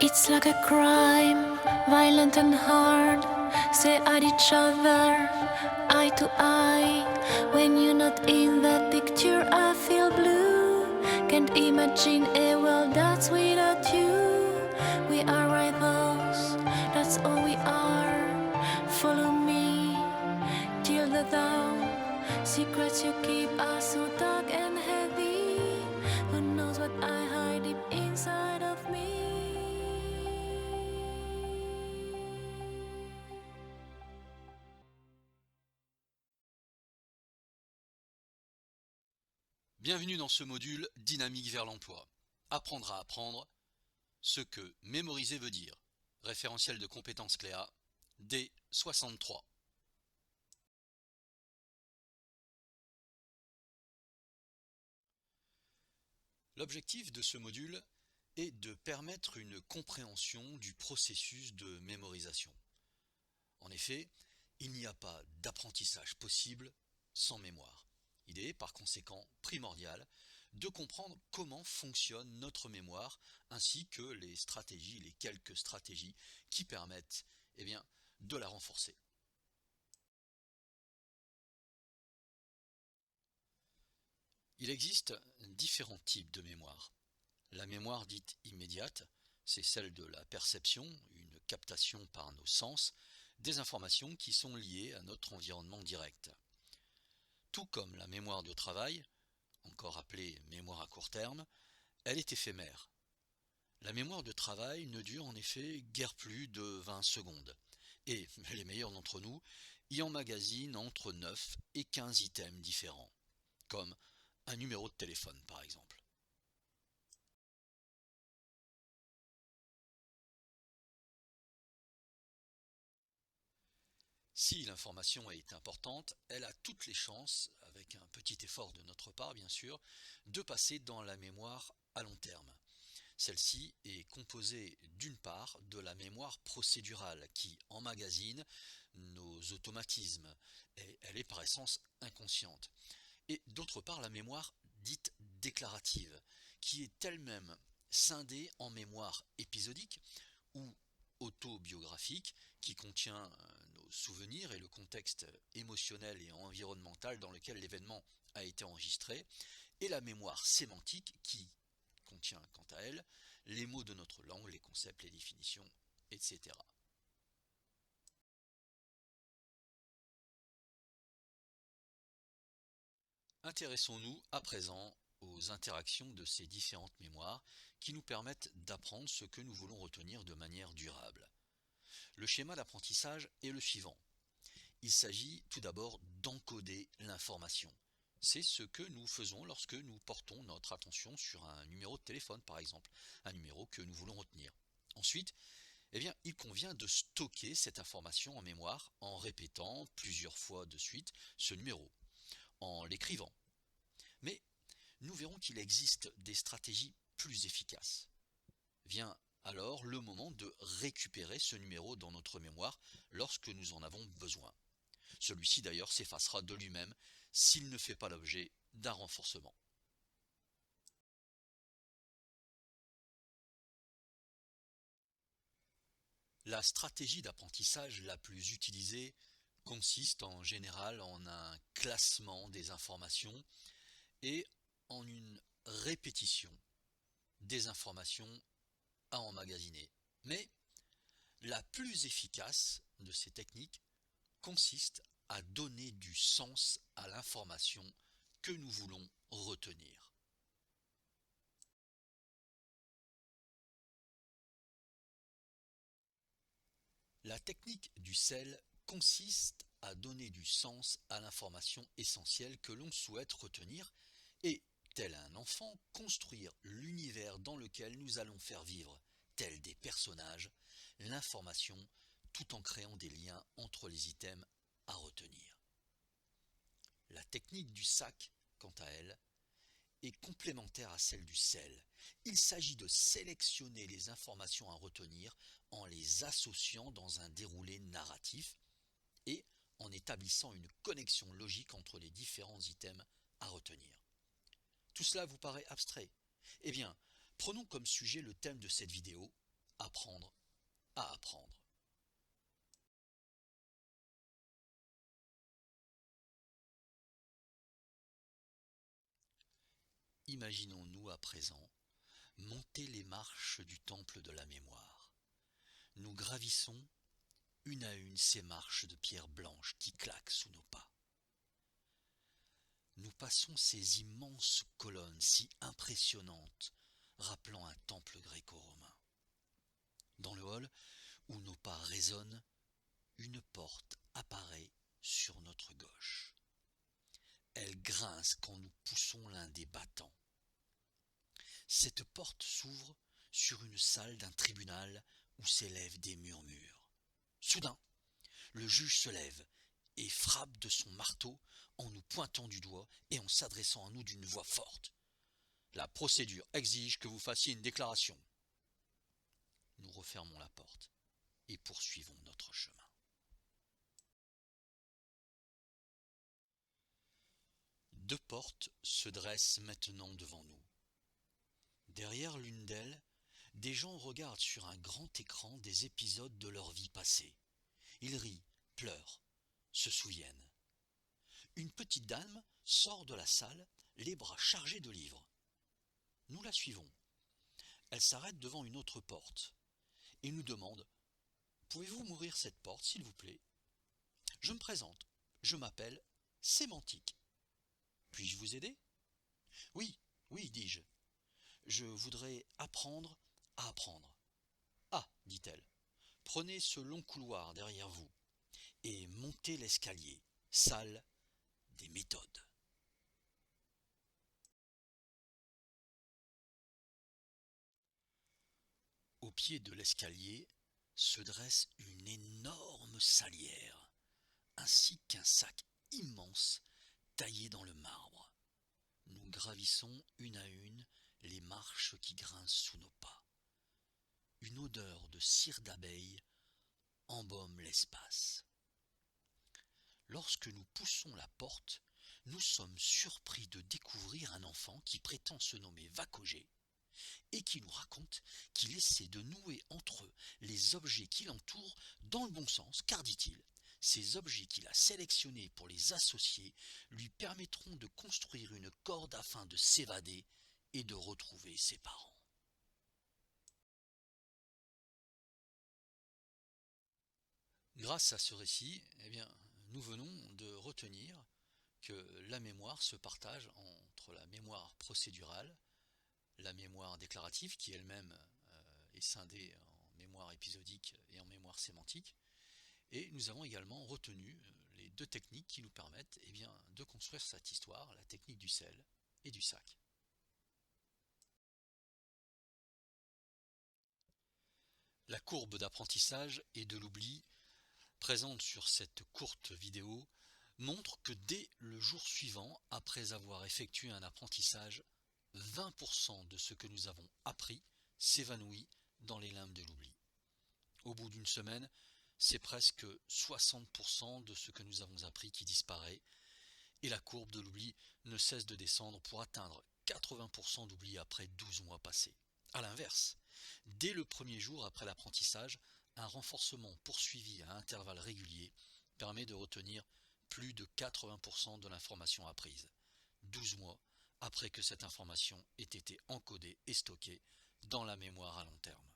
It's like a crime, violent and hard. Stare at each other, eye to eye. When you're not in that picture, I feel blue. Can't imagine a world that's without you. We are rivals, that's all we are. Follow me till the dawn. Secrets you keep are so dark and heavy. Who knows what I hide deep inside of me? Bienvenue dans ce module Dynamique vers l'emploi. Apprendre à apprendre ce que mémoriser veut dire. Référentiel de compétences Cléa, D63. L'objectif de ce module est de permettre une compréhension du processus de mémorisation. En effet, il n'y a pas d'apprentissage possible sans mémoire. Il est par conséquent primordial de comprendre comment fonctionne notre mémoire ainsi que les quelques stratégies qui permettent de la renforcer. Il existe différents types de mémoire. La mémoire dite immédiate, c'est celle de la perception, une captation par nos sens, des informations qui sont liées à notre environnement direct. Tout comme la mémoire de travail, encore appelée mémoire à court terme, elle est éphémère. La mémoire de travail ne dure en effet guère plus de 20 secondes, et les meilleurs d'entre nous y emmagasinent entre 9 et 15 items différents, comme un numéro de téléphone par exemple. Si l'information est importante, elle a toutes les chances, avec un petit effort de notre part bien sûr, de passer dans la mémoire à long terme. Celle-ci est composée d'une part de la mémoire procédurale qui emmagasine nos automatismes, et elle est par essence inconsciente. Et d'autre part la mémoire dite déclarative, qui est elle-même scindée en mémoire épisodique ou autobiographique, qui contient nos souvenirs et le contexte émotionnel et environnemental dans lequel l'événement a été enregistré, et la mémoire sémantique qui contient quant à elle les mots de notre langue, les concepts, les définitions, etc. Intéressons-nous à présent aux interactions de ces différentes mémoires qui nous permettent d'apprendre ce que nous voulons retenir de manière durable. Le schéma d'apprentissage est le suivant. Il s'agit tout d'abord d'encoder l'information. C'est ce que nous faisons lorsque nous portons notre attention sur un numéro de téléphone par exemple, un numéro que nous voulons retenir. Ensuite, il convient de stocker cette information en mémoire en répétant plusieurs fois de suite ce numéro, en l'écrivant. Mais nous verrons qu'il existe des stratégies plus efficaces. Vient alors le moment de récupérer ce numéro dans notre mémoire lorsque nous en avons besoin. Celui-ci d'ailleurs s'effacera de lui-même s'il ne fait pas l'objet d'un renforcement. La stratégie d'apprentissage la plus utilisée consiste en général en un classement des informations et en une répétition des informations à emmagasiner. Mais la plus efficace de ces techniques consiste à donner du sens à l'information que nous voulons retenir. La technique du sel consiste à donner du sens à l'information essentielle que l'on souhaite retenir et, tel un enfant, construire l'univers dans lequel nous allons faire vivre, tels des personnages, l'information tout en créant des liens entre les items à retenir. La technique du sac, quant à elle, est complémentaire à celle du sel. Il s'agit de sélectionner les informations à retenir en les associant dans un déroulé narratif et en établissant une connexion logique entre les différents items à retenir. Tout cela vous paraît abstrait? Eh bien, prenons comme sujet le thème de cette vidéo, apprendre à apprendre. Imaginons-nous à présent monter les marches du temple de la mémoire. Nous gravissons une à une ces marches de pierre blanche qui claquent sous nos pas. Nous passons ces immenses colonnes si impressionnantes, rappelant un temple gréco-romain. Dans le hall où nos pas résonnent, une porte apparaît sur notre gauche. Elle grince quand nous poussons l'un des battants. Cette porte s'ouvre sur une salle d'un tribunal où s'élèvent des murmures. Soudain, le juge se lève et frappe de son marteau en nous pointant du doigt et en s'adressant à nous d'une voix forte. La procédure exige que vous fassiez une déclaration. Nous refermons la porte et poursuivons notre chemin. Deux portes se dressent maintenant devant nous. Derrière l'une d'elles, des gens regardent sur un grand écran des épisodes de leur vie passée. Ils rient, pleurent, se souviennent. Une petite dame sort de la salle, les bras chargés de livres. Nous la suivons. Elle s'arrête devant une autre porte et nous demande « Pouvez-vous m'ouvrir cette porte, s'il vous plaît ?» Je me présente. Je m'appelle Sémantique. Puis-je vous aider ? Oui, oui, dis-je. Je voudrais apprendre à apprendre. Ah, dit-elle, prenez ce long couloir derrière vous et montez l'escalier, salle des méthodes. Au pied de l'escalier se dresse une énorme salière, ainsi qu'un sac immense taillé dans le marbre. Nous gravissons une à une les marches qui grincent sous nos pas. Une odeur de cire d'abeille embaume l'espace. Lorsque nous poussons la porte, nous sommes surpris de découvrir un enfant qui prétend se nommer Vacogé et qui nous raconte qu'il essaie de nouer entre eux les objets qui l'entourent dans le bon sens, car, dit-il, ces objets qu'il a sélectionnés pour les associer lui permettront de construire une corde afin de s'évader et de retrouver ses parents. Grâce à ce récit, nous venons de retenir que la mémoire se partage entre la mémoire procédurale, la mémoire déclarative qui elle-même est scindée en mémoire épisodique et en mémoire sémantique, et nous avons également retenu les deux techniques qui nous permettent de construire cette histoire, la technique du sel et du sac. La courbe d'apprentissage et de l'oubli présente sur cette courte vidéo montre que dès le jour suivant, après avoir effectué un apprentissage, 20% de ce que nous avons appris s'évanouit dans les limbes de l'oubli. Au bout d'une semaine, c'est presque 60% de ce que nous avons appris qui disparaît, et la courbe de l'oubli ne cesse de descendre pour atteindre 80% d'oubli après 12 mois passés. A l'inverse, dès le premier jour après l'apprentissage, un renforcement poursuivi à intervalles réguliers permet de retenir plus de 80% de l'information apprise, 12 mois après que cette information ait été encodée et stockée dans la mémoire à long terme.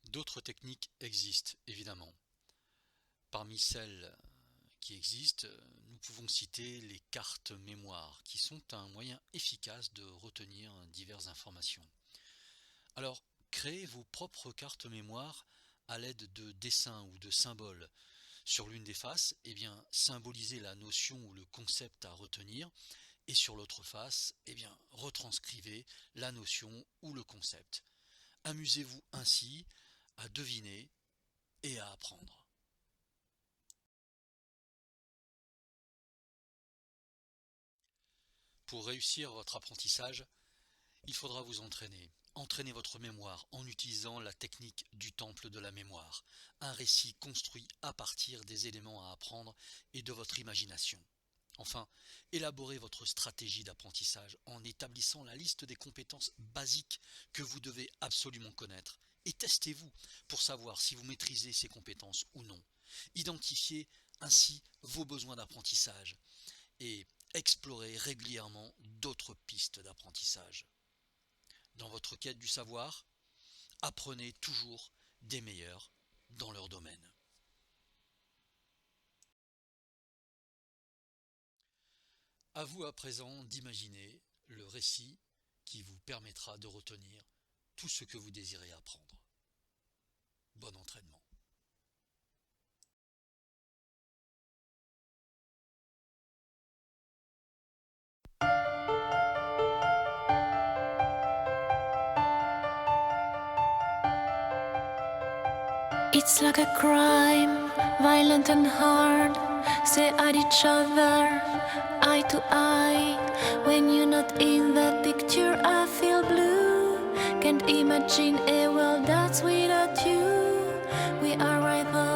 D'autres techniques existent, évidemment. Parmi celles qui existent, nous pouvons citer les cartes mémoire, qui sont un moyen efficace de retenir diverses informations. Alors, créez vos propres cartes mémoire à l'aide de dessins ou de symboles. Sur l'une des faces, symbolisez la notion ou le concept à retenir, et sur l'autre face, retranscrivez la notion ou le concept. Amusez-vous ainsi à deviner et à apprendre. Pour réussir votre apprentissage, il faudra vous entraîner. Entraînez votre mémoire en utilisant la technique du temple de la mémoire, un récit construit à partir des éléments à apprendre et de votre imagination. Enfin, élaborez votre stratégie d'apprentissage en établissant la liste des compétences basiques que vous devez absolument connaître et testez-vous pour savoir si vous maîtrisez ces compétences ou non. Identifiez ainsi vos besoins d'apprentissage et explorez régulièrement d'autres pistes d'apprentissage. Dans votre quête du savoir, apprenez toujours des meilleurs dans leur domaine. À vous à présent d'imaginer le récit qui vous permettra de retenir tout ce que vous désirez apprendre. Bon entraînement. It's like a crime, violent and hard. Stare at each other, eye to eye. When you're not in that picture, I feel blue. Can't imagine a world that's without you. We are rivals.